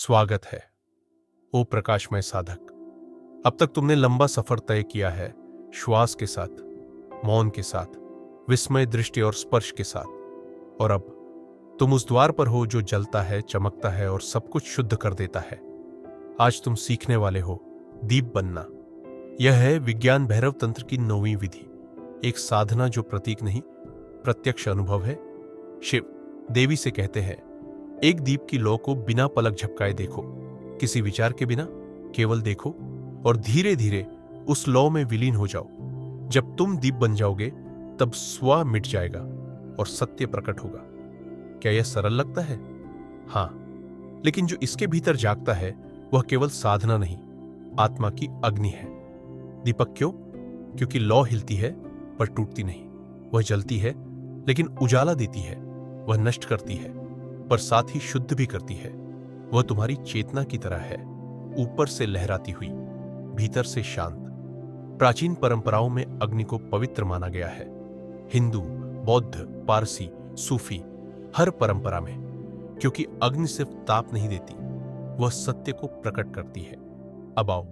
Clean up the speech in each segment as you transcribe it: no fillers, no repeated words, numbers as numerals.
स्वागत है ओ प्रकाशमय साधक। अब तक तुमने लंबा सफर तय किया है, श्वास के साथ, मौन के साथ, विस्मय दृष्टि और स्पर्श के साथ। और अब तुम उस द्वार पर हो जो जलता है, चमकता है और सब कुछ शुद्ध कर देता है। आज तुम सीखने वाले हो दीप बनना। यह है विज्ञान भैरव तंत्र की 9वीं विधि, एक साधना जो प्रतीक नहीं, प्रत्यक्ष अनुभव है। शिव देवी से कहते हैं, एक दीप की लौ को बिना पलक झपकाए देखो, किसी विचार के बिना, केवल देखो और धीरे धीरे उस लौ में विलीन हो जाओ। जब तुम दीप बन जाओगे तब स्व मिट जाएगा और सत्य प्रकट होगा। क्या यह सरल लगता है? हां, लेकिन जो इसके भीतर जागता है वह केवल साधना नहीं, आत्मा की अग्नि है। दीपक क्यों? क्योंकि लौ हिलती है पर टूटती नहीं। वह जलती है लेकिन उजाला देती है। वह नष्ट करती है पर साथ ही शुद्ध भी करती है। वह तुम्हारी चेतना की तरह है, ऊपर से लहराती हुई, भीतर से शांत। प्राचीन परंपराओं में अग्नि को पवित्र माना गया है। हिंदू, बौद्ध, पारसी, सूफी, हर परंपरा में, क्योंकि अग्नि सिर्फ ताप नहीं देती, वह सत्य को प्रकट करती है। अब आओ,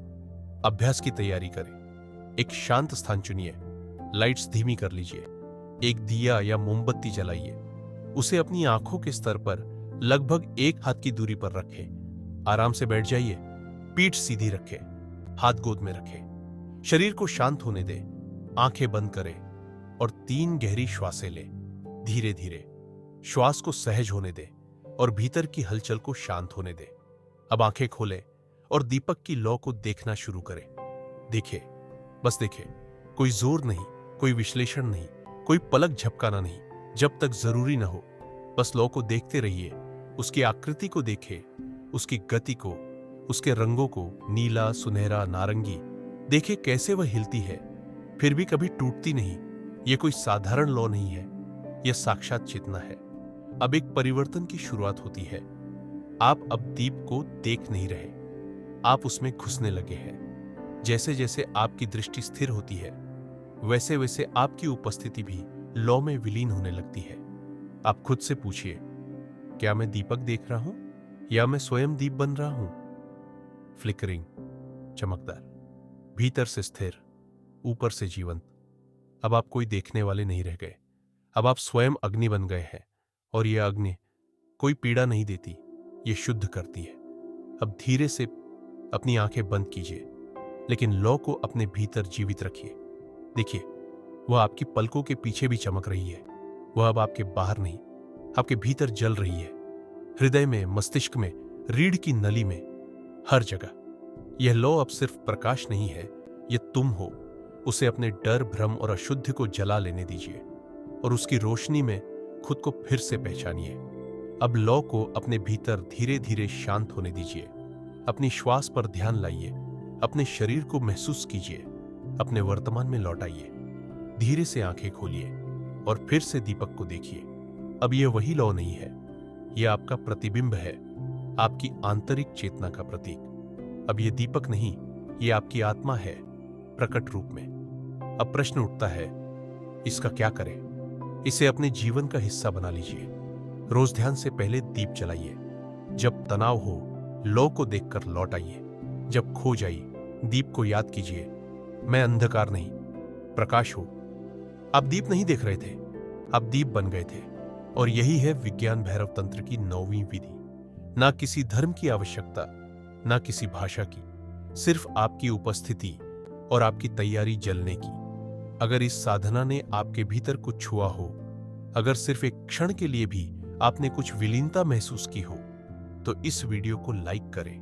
अभ्यास की तैयारी करें। एक शांत स्थान चुनिए, लाइट्स धीमी कर लीजिए, एक दिया या मोमबत्ती जलाइए, उसे अपनी आंखों के स्तर पर लगभग 1 हाथ की दूरी पर रखें। आराम से बैठ जाइए, पीठ सीधी रखें, हाथ गोद में रखें। शरीर को शांत होने दें, आंखें बंद करें और 3 गहरी श्वासें लें। धीरे धीरे श्वास को सहज होने दें और भीतर की हलचल को शांत होने दें। अब आंखें खोलें और दीपक की लौ को देखना शुरू करें। देखिए, बस देखिए, कोई जोर नहीं, कोई विश्लेषण नहीं, कोई पलक झपकाना नहीं, जब तक जरूरी न हो। बस लौ को देखते रहिए, उसकी आकृति को देखें, उसकी गति को, उसके रंगों को, नीला, सुनहरा, नारंगी। देखें कैसे वह हिलती है, फिर भी कभी टूटती नहीं। यह कोई साधारण लौ नहीं है, यह साक्षात चेतना है। अब एक परिवर्तन की शुरुआत होती है। आप अब दीप को देख नहीं रहे, आप उसमें घुसने लगे हैं। जैसे जैसे आपकी दृष्टि स्थिर होती है, वैसे वैसे आपकी उपस्थिति भी लौ में विलीन होने लगती है। आप खुद से पूछिए, क्या मैं दीपक देख रहा हूं या मैं स्वयं दीप बन रहा हूं? फ्लिकरिंग, चमकदार, भीतर से स्थिर, ऊपर से जीवंत। अब आप कोई देखने वाले नहीं रह गए, अब आप स्वयं अग्नि बन गए हैं। और यह अग्नि कोई पीड़ा नहीं देती, यह शुद्ध करती है। अब धीरे से अपनी आंखें बंद कीजिए, लेकिन लौ को अपने भीतर जीवित रखिए। देखिए, वह आपकी पलकों के पीछे भी चमक रही है। वह अब आपके बाहर नहीं, आपके भीतर जल रही है। हृदय में, मस्तिष्क में, रीढ़ की नली में, हर जगह। यह लौ अब सिर्फ प्रकाश नहीं है, यह तुम हो। उसे अपने डर, भ्रम और अशुद्ध को जला लेने दीजिए और उसकी रोशनी में खुद को फिर से पहचानिए। अब लौ को अपने भीतर धीरे धीरे शांत होने दीजिए। अपनी श्वास पर ध्यान लाइए, अपने शरीर को महसूस कीजिए, अपने वर्तमान में लौटाइए। धीरे से आंखें खोलिए और फिर से दीपक को देखिए। अब यह वही लौ नहीं है, यह आपका प्रतिबिंब है, आपकी आंतरिक चेतना का प्रतीक। अब यह दीपक नहीं, यह आपकी आत्मा है, प्रकट रूप में। अब प्रश्न उठता है, इसका क्या करें? इसे अपने जीवन का हिस्सा बना लीजिए। रोज ध्यान से पहले दीप जलाइए। जब तनाव हो, लौ को देखकर लौट आइए। जब खो जाइए, दीप को याद कीजिए, मैं अंधकार नहीं, प्रकाश हूं। आप दीप नहीं देख रहे थे, आप दीप बन गए थे। और यही है विज्ञान भैरव तंत्र की 9वीं विधि। ना किसी धर्म की आवश्यकता, ना किसी भाषा की, सिर्फ आपकी उपस्थिति और आपकी तैयारी जलने की। अगर इस साधना ने आपके भीतर कुछ छुआ हो, अगर सिर्फ एक क्षण के लिए भी आपने कुछ विलीनता महसूस की हो, तो इस वीडियो को लाइक करें,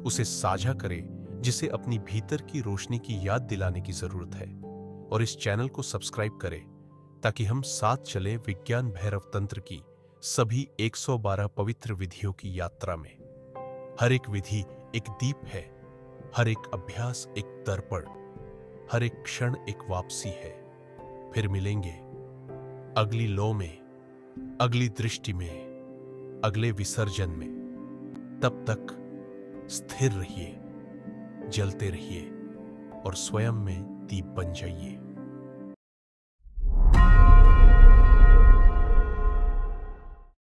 उसे साझा करें, जिसे अपनी भीतर की रोशनी की याद दिलाने की जरूरत है। और इस चैनल को सब्सक्राइब करें ताकि हम साथ चलें विज्ञान भैरव तंत्र की सभी 112 पवित्र विधियों की यात्रा में। हर एक विधि एक दीप है, हर एक अभ्यास एक दर्पण, हर एक क्षण एक वापसी है। फिर मिलेंगे अगली लौ में, अगली दृष्टि में, अगले विसर्जन में। तब तक स्थिर रहिए, जलते रहिए और स्वयं में दीप बन जाइए।